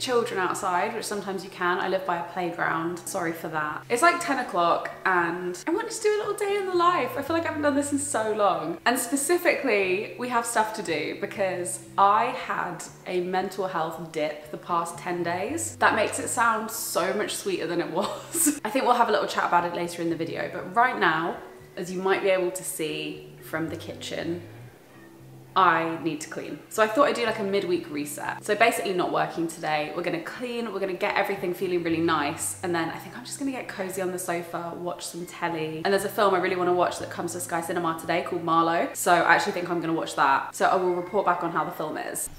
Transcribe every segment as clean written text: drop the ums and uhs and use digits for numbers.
children outside, which sometimes you can. I live by a playground. Sorry for that. It's like 10 o'clock and I wanted to do a little day in the life. I feel like I haven't done this in so long. And specifically, we have stuff to do because I had a mental health dip the past 10 days. That makes it sound so much sweeter than it was. I think we'll have a little chat about it later in the video, but right now, as you might be able to see from the kitchen, I need to clean. So I thought I'd do like a midweek reset. So basically not working today. We're gonna clean, we're gonna get everything feeling really nice. And then I think I'm just gonna get cozy on the sofa, watch some telly. And there's a film I really wanna watch that comes to Sky Cinema today called Marlowe. So I actually think I'm gonna watch that. So I will report back on how the film is.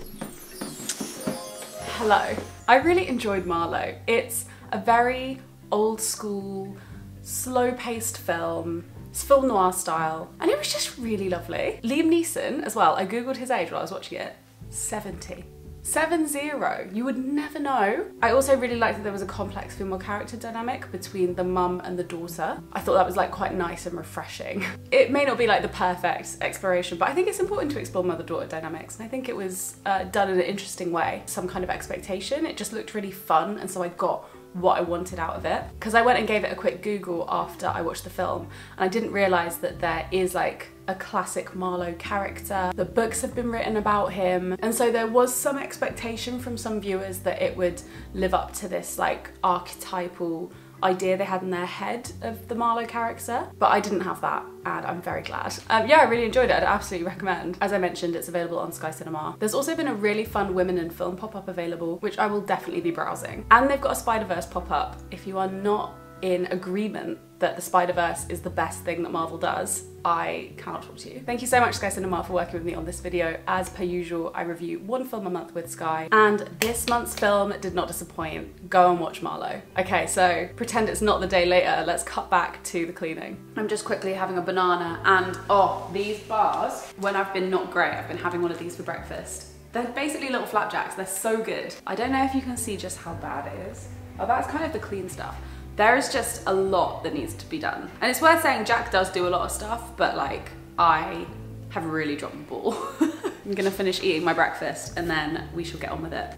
Hello. I really enjoyed Marlowe. It's a very old school, slow-paced film. It's film noir style, and it was just really lovely. Liam Neeson as well, I googled his age while I was watching it, 70. 70, you would never know. I also really liked that there was a complex female character dynamic between the mum and the daughter. I thought that was like quite nice and refreshing. It may not be like the perfect exploration, but I think it's important to explore mother-daughter dynamics, and I think it was done in an interesting way. Some kind of expectation, it just looked really fun, and so I got what I wanted out of it. Because I went and gave it a quick Google after I watched the film, and I didn't realise that there is like a classic Marlowe character. The books have been written about him, and so there was some expectation from some viewers that it would live up to this like archetypal idea they had in their head of the Marlowe character, but I didn't have that, and I'm very glad. Yeah, I really enjoyed it. I'd absolutely recommend. As I mentioned, it's available on Sky Cinema. There's also been a really fun Women in Film pop-up available, which I will definitely be browsing. And they've got a Spider-Verse pop-up. If you are not in agreement that the Spider-Verse is the best thing that Marvel does, I cannot talk to you. Thank you so much, Sky Cinema, for working with me on this video. As per usual, I review one film a month with Sky, and this month's film did not disappoint. Go and watch Marlowe. Okay, so pretend it's not the day later. Let's cut back to the cleaning. I'm just quickly having a banana, and oh, these bars, when I've been not great, I've been having one of these for breakfast. They're basically little flapjacks. They're so good. I don't know if you can see just how bad it is. Oh, that's kind of the clean stuff. There is just a lot that needs to be done. And it's worth saying Jack does do a lot of stuff, but like, I have really dropped the ball. I'm gonna finish eating my breakfast and then we shall get on with it.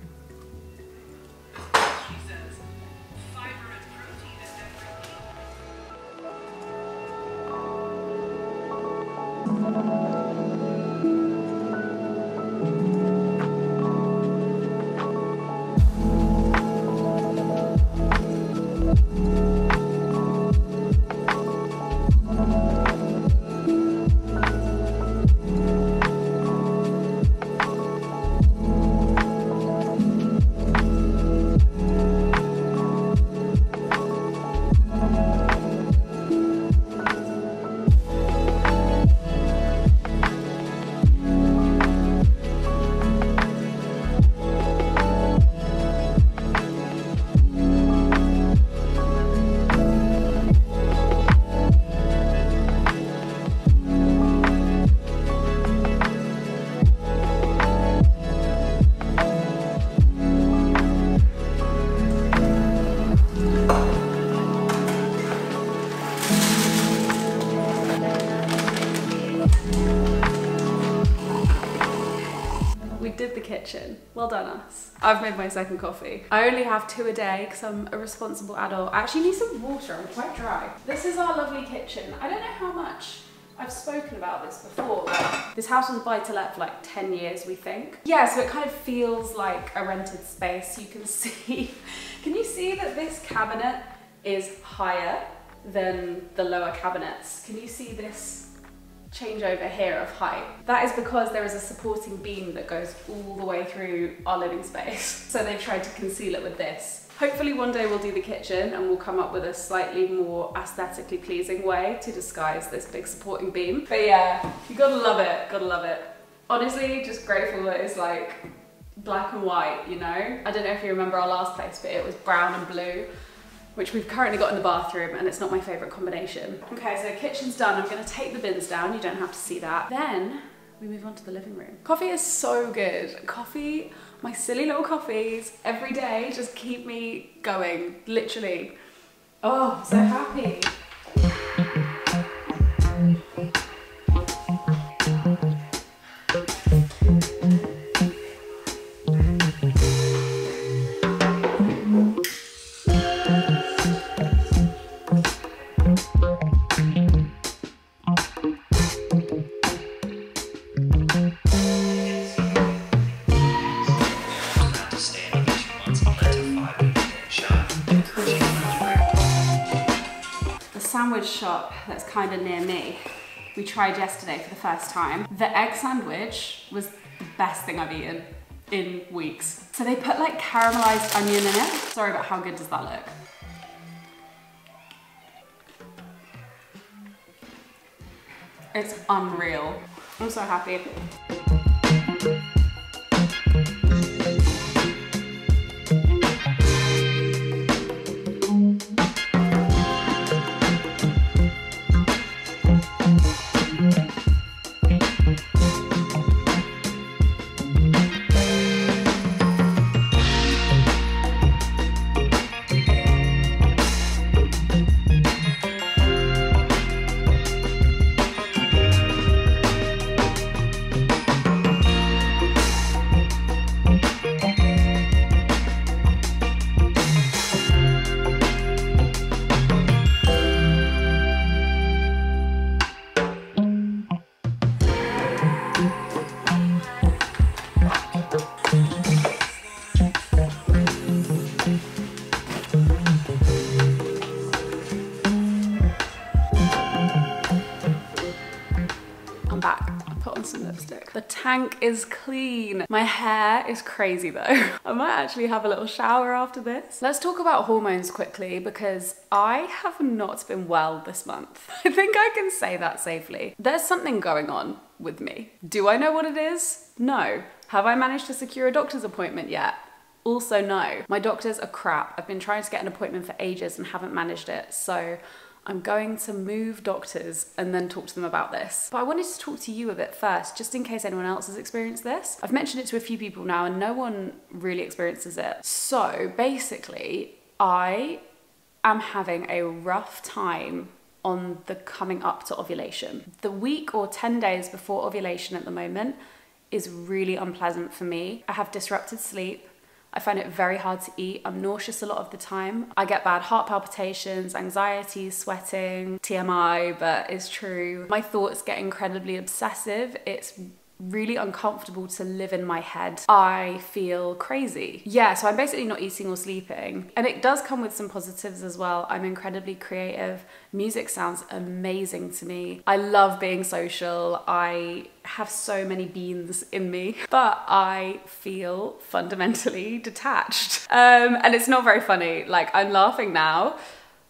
Kitchen. Well done us. I've made my second coffee. I only have 2 a day because I'm a responsible adult. I actually need some water, I'm quite dry. This is our lovely kitchen. I don't know how much I've spoken about this before, but this house was buy to let for like 10 years, we think. Yeah, so it kind of feels like a rented space. You can see, can you see that this cabinet is higher than the lower cabinets? Can you see this change over here of height? That is because there is a supporting beam that goes all the way through our living space. So they've tried to conceal it with this. Hopefully one day we'll do the kitchen and we'll come up with a slightly more aesthetically pleasing way to disguise this big supporting beam. But yeah, you gotta love it, gotta love it. Honestly, just grateful that it's like black and white, you know? I don't know if you remember our last place, but it was brown and blue, which we've currently got in the bathroom, and it's not my favorite combination. Okay, so the kitchen's done. I'm gonna take the bins down. You don't have to see that. Then we move on to the living room. Coffee is so good. Coffee, my silly little coffees, every day just keep me going, literally. Oh, so happy. sandwich shop that's kind of near me. We tried yesterday for the first time. The egg sandwich was the best thing I've eaten in weeks. So they put like caramelized onion in it. Sorry, but how good does that look? It's unreal. I'm so happy. Some lipstick. The tank is clean. My hair is crazy though. I might actually have a little shower after this. Let's talk about hormones quickly because I have not been well this month. I think I can say that safely. There's something going on with me. Do I know what it is? No. Have I managed to secure a doctor's appointment yet? Also no. My doctors are crap. I've been trying to get an appointment for ages and haven't managed it. So I'm going to move doctors and then talk to them about this. But I wanted to talk to you a bit first, just in case anyone else has experienced this. I've mentioned it to a few people now and no one really experiences it. So basically, I am having a rough time on the coming up to ovulation. The week or 10 days before ovulation at the moment is really unpleasant for me. I have disrupted sleep. I find it very hard to eat. I'm nauseous a lot of the time. I get bad heart palpitations, anxiety, sweating, TMI, but it's true. My thoughts get incredibly obsessive. It's really uncomfortable to live in my head. I feel crazy. Yeah, so I'm basically not eating or sleeping. And it does come with some positives as well. I'm incredibly creative. Music sounds amazing to me. I love being social. I have so many beans in me, but I feel fundamentally detached. And it's not very funny. Like, I'm laughing now,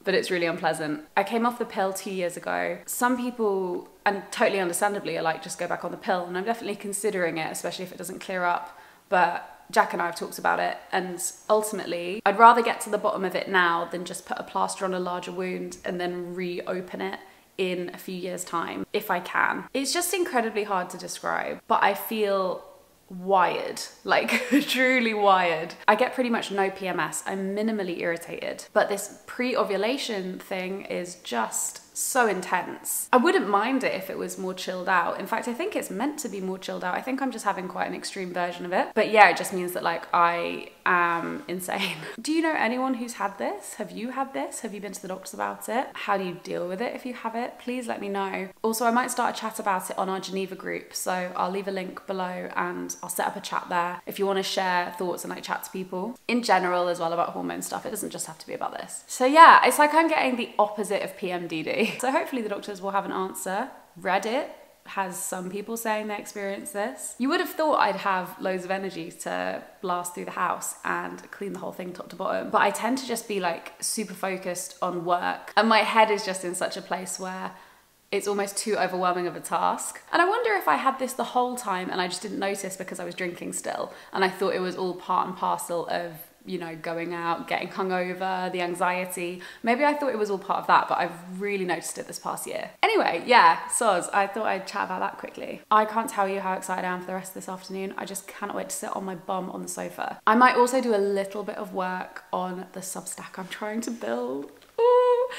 but it's really unpleasant. I came off the pill 2 years ago. Some people, and totally understandably, are like, just go back on the pill. And I'm definitely considering it, especially if it doesn't clear up. But Jack and I have talked about it. And ultimately, I'd rather get to the bottom of it now than just put a plaster on a larger wound and then reopen it in a few years' time, if I can. It's just incredibly hard to describe, but I feel wired, like truly wired. I get pretty much no PMS. I'm minimally irritated, but this pre-ovulation thing is just so intense. I wouldn't mind it if it was more chilled out. In fact, I think it's meant to be more chilled out. I think I'm just having quite an extreme version of it. But yeah, it just means that like I am insane. Do you know anyone who's had this? Have you had this? Have you been to the doctors about it? How do you deal with it if you have it? Please let me know. Also, I might start a chat about it on our Geneva group. So I'll leave a link below and I'll set up a chat there if you want to share thoughts and like chat to people in general as well about hormone stuff. It doesn't just have to be about this. So yeah, it's like I'm getting the opposite of PMDD. So hopefully the doctors will have an answer. Reddit has some people saying they experience this. You would have thought I'd have loads of energy to blast through the house and clean the whole thing top to bottom, but I tend to just be like super focused on work and my head is just in such a place where it's almost too overwhelming of a task. And I wonder if I had this the whole time and I just didn't notice because I was drinking still and I thought it was all part and parcel of, you know, going out, getting hungover, the anxiety. Maybe I thought it was all part of that, but I've really noticed it this past year. Anyway, yeah, soz, I thought I'd chat about that quickly. I can't tell you how excited I am for the rest of this afternoon. I just cannot wait to sit on my bum on the sofa. I might also do a little bit of work on the Substack I'm trying to build. Ooh,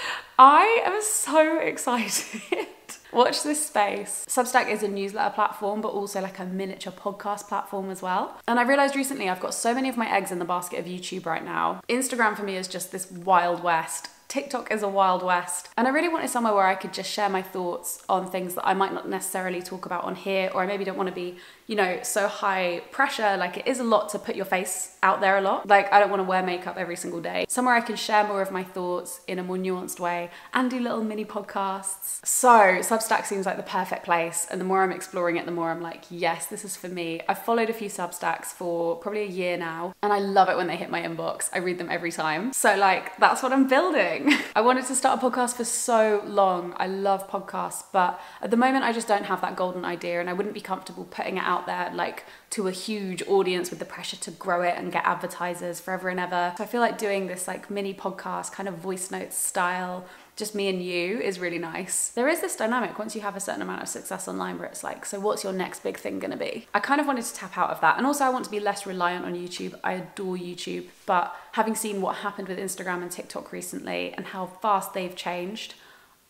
I am so excited. Watch this space. Substack is a newsletter platform, but also like a miniature podcast platform as well. And I realized recently I've got so many of my eggs in the basket of YouTube right now. Instagram for me is just this wild west. TikTok is a wild west, and I really wanted somewhere where I could just share my thoughts on things that I might not necessarily talk about on here, or I maybe don't want to be, you know, so high pressure. Like, it is a lot to put your face out there a lot. Like, I don't want to wear makeup every single day. Somewhere I can share more of my thoughts in a more nuanced way and do little mini podcasts. So Substack seems like the perfect place, and the more I'm exploring it, the more I'm like, yes, this is for me. I've followed a few Substacks for probably a year now, and I love it when they hit my inbox. I read them every time. So like, that's what I'm building. I wanted to start a podcast for so long. I love podcasts, but at the moment I just don't have that golden idea, and I wouldn't be comfortable putting it out there like to a huge audience with the pressure to grow it and get advertisers forever and ever. So I feel like doing this like mini podcast kind of voice notes style, just me and you, is really nice. There is this dynamic once you have a certain amount of success online where it's like, so what's your next big thing gonna be? I kind of wanted to tap out of that. And also I want to be less reliant on YouTube. I adore YouTube, but having seen what happened with Instagram and TikTok recently and how fast they've changed,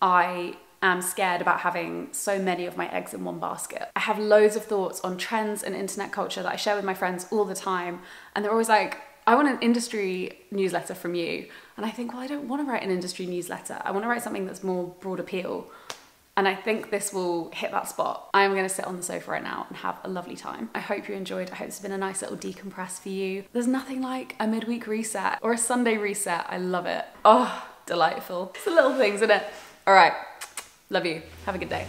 I am scared about having so many of my eggs in one basket. I have loads of thoughts on trends and internet culture that I share with my friends all the time. And they're always like, I want an industry newsletter from you. And I think, well, I don't want to write an industry newsletter. I want to write something that's more broad appeal. And I think this will hit that spot. I'm going to sit on the sofa right now and have a lovely time. I hope you enjoyed. I hope this has been a nice little decompress for you. There's nothing like a midweek reset or a Sunday reset. I love it. Oh, delightful. It's the little things, isn't it? All right. Love you. Have a good day.